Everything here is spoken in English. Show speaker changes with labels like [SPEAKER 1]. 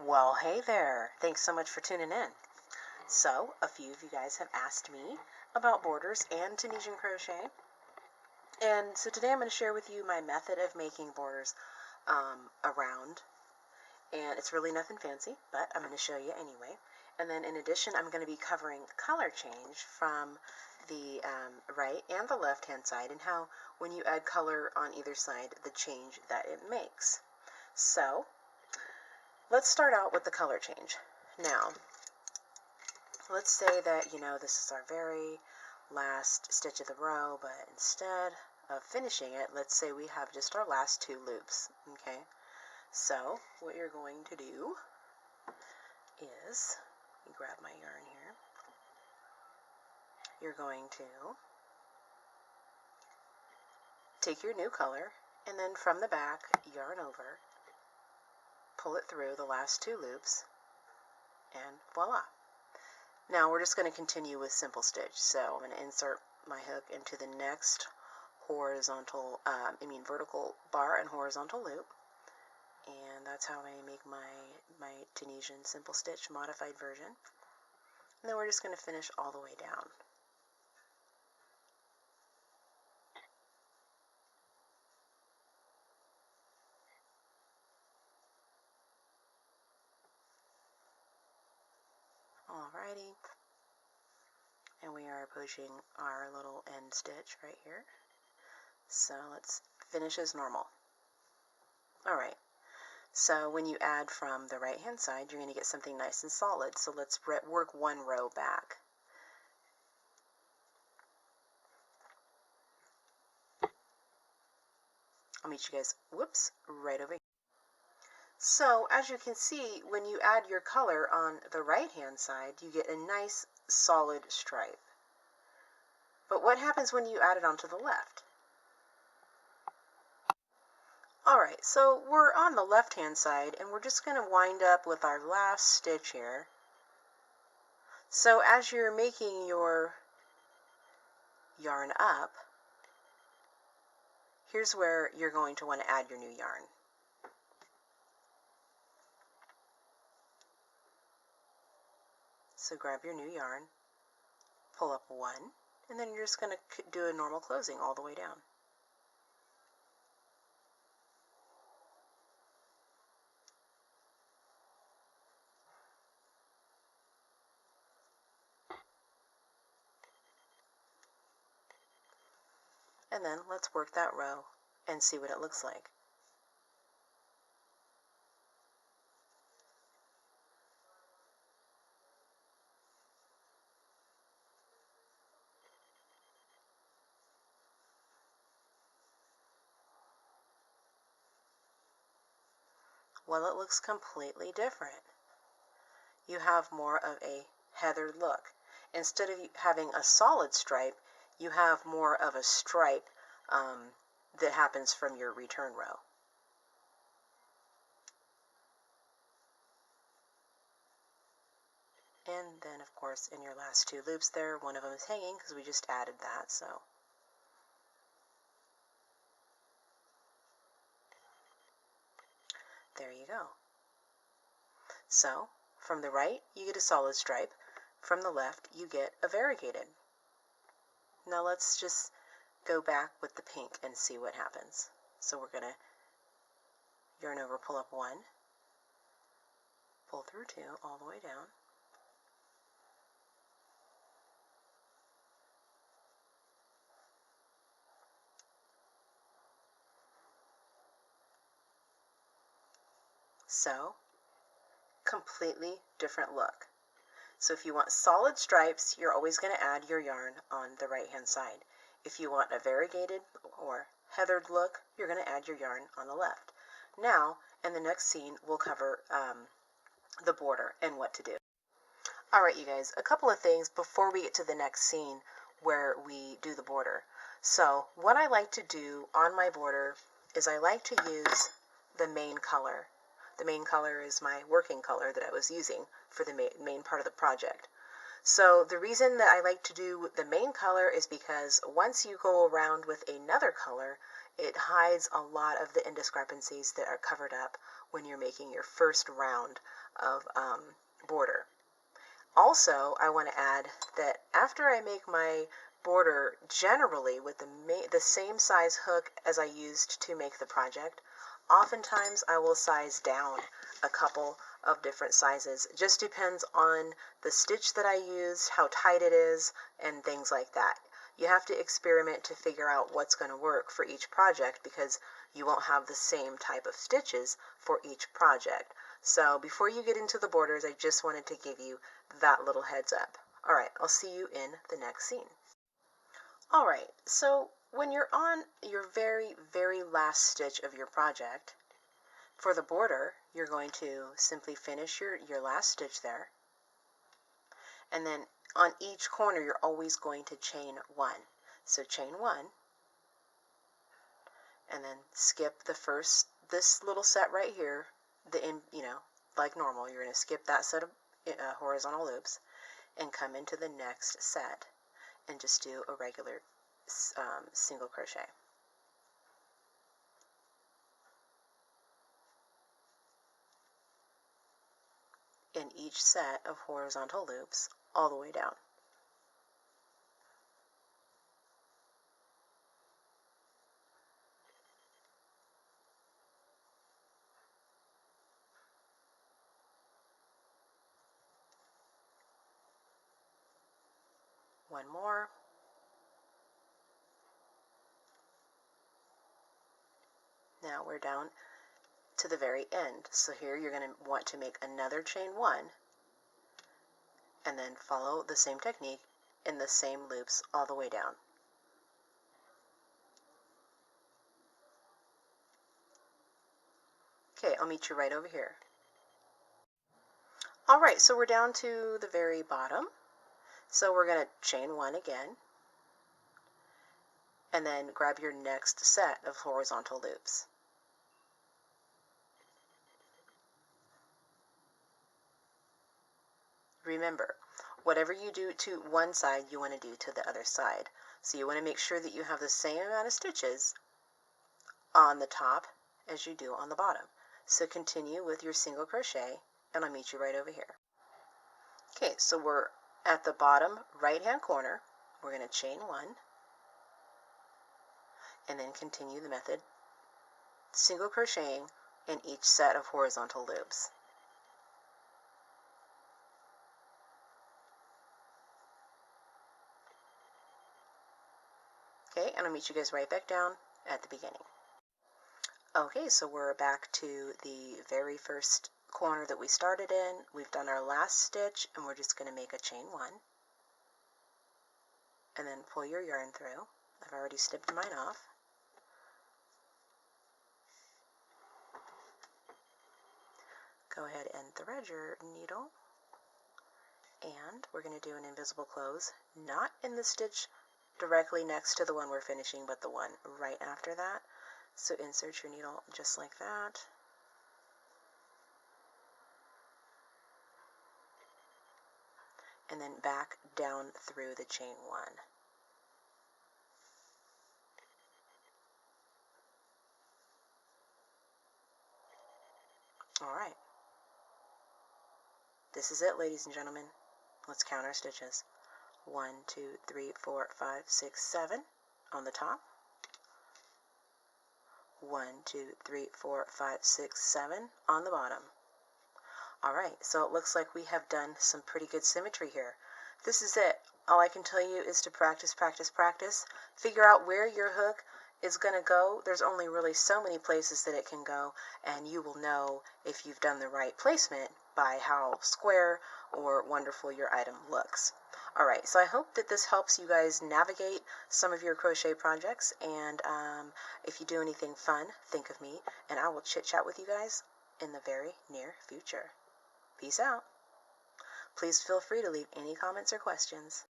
[SPEAKER 1] Well, hey there. Thanks so much for tuning in. So, a few of you guys have asked me about borders and Tunisian crochet. And so today I'm going to share with you my method of making borders around. And it's really nothing fancy, but I'm going to show you anyway. And then in addition, I'm going to be covering color change from the right and the left-hand side and how when you add color on either side, the change that it makes. So, let's start out with the color change. Now, let's say that, this is our very last stitch of the row, but instead of finishing it, let's say we have just our last two loops, okay? So, what you're going to do is, let me grab my yarn here, you're going to take your new color, and then from the back, yarn over, pull it through the last two loops, and voila. Now we're just going to continue with simple stitch. So I'm going to insert my hook into the next vertical bar and horizontal loop. And that's how I make my Tunisian simple stitch modified version. And then we're just going to finish all the way down. Alrighty. And we are approaching our little end stitch right here. So let's finish as normal. Alright. So when you add from the right hand side, you're going to get something nice and solid. So let's work one row back. I'll meet you guys, right over here. So as you can see, when you add your color on the right hand side, you get a nice solid stripe. But what happens when you add it onto the left? Alright, so we're on the left hand side and we're just going to wind up with our last stitch here. So as you're making your yarn up, here's where you're going to want to add your new yarn. So grab your new yarn, pull up one, and then you're just going to do a normal closing all the way down. And then let's work that row and see what it looks like. Well, it looks completely different. You have more of a heathered look. Instead of having a solid stripe, you have more of a stripe that happens from your return row. And then, of course, in your last two loops there, one of them is hanging because we just added that, so. There you go. So, from the right, you get a solid stripe. From the left, you get a variegated. Now let's just go back with the pink and see what happens. So we're going to yarn over, pull up one, pull through two, all the way down. So, completely different look. So if you want solid stripes, you're always going to add your yarn on the right hand side. If you want a variegated or heathered look, you're going to add your yarn on the left. Now, in the next scene, we'll cover the border and what to do. Alright, you guys, a couple of things before we get to the next scene where we do the border. So, what I like to do on my border is I like to use the main color. The main color is my working color that I was using for the main part of the project. So the reason that I like to do the main color is because once you go around with another color, it hides a lot of the indiscrepancies that are covered up when you're making your first round of border. Also, I want to add that after I make my border generally with the same size hook as I used to make the project, oftentimes I will size down a couple of different sizes. It just depends on the stitch that I used, how tight it is, and things like that. You have to experiment to figure out what's going to work for each project because you won't have the same type of stitches for each project. So before you get into the borders, I just wanted to give you that little heads up. All right, I'll see you in the next scene. All right, so when you're on your very, very last stitch of your project, for the border, you're going to simply finish your last stitch there. And then on each corner, you're always going to chain one. So chain one, and then skip the first, this little set right here, like normal, you're going to skip that set of horizontal loops and come into the next set and just do a regular single crochet. In each set of horizontal loops all the way down. One more. Now we're down to the very end. So here you're going to want to make another chain one and then follow the same technique in the same loops all the way down. Okay, I'll meet you right over here. All right, so we're down to the very bottom. So we're going to chain one again and then grab your next set of horizontal loops. Remember, whatever you do to one side, you want to do to the other side. So you want to make sure that you have the same amount of stitches on the top as you do on the bottom. So continue with your single crochet and I'll meet you right over here. Okay, so we're at the bottom right hand corner. We're going to chain one and then continue the method, single crocheting in each set of horizontal loops. Okay, and I'll meet you guys right back down at the beginning. Okay, so we're back to the very first corner that we started in. We've done our last stitch and we're just going to make a chain one and then pull your yarn through. I've already snipped mine off. Go ahead and thread your needle and we're going to do an invisible close, not in the stitch directly next to the one we're finishing, but the one right after that. So insert your needle just like that. And then back down through the chain one. All right. This is it, ladies and gentlemen. Let's count our stitches. 1, 2, 3, 4, 5, 6, 7 on the top. 1, 2, 3, 4, 5, 6, 7 on the bottom. Alright, so it looks like we have done some pretty good symmetry here. This is it. All I can tell you is to practice, practice, practice. Figure out where your hook is going to go. There's only really so many places that it can go, and you will know if you've done the right placement by how square or wonderful your item looks. Alright, so I hope that this helps you guys navigate some of your crochet projects, and if you do anything fun, think of me, and I will chit-chat with you guys in the very near future. Peace out. Please feel free to leave any comments or questions.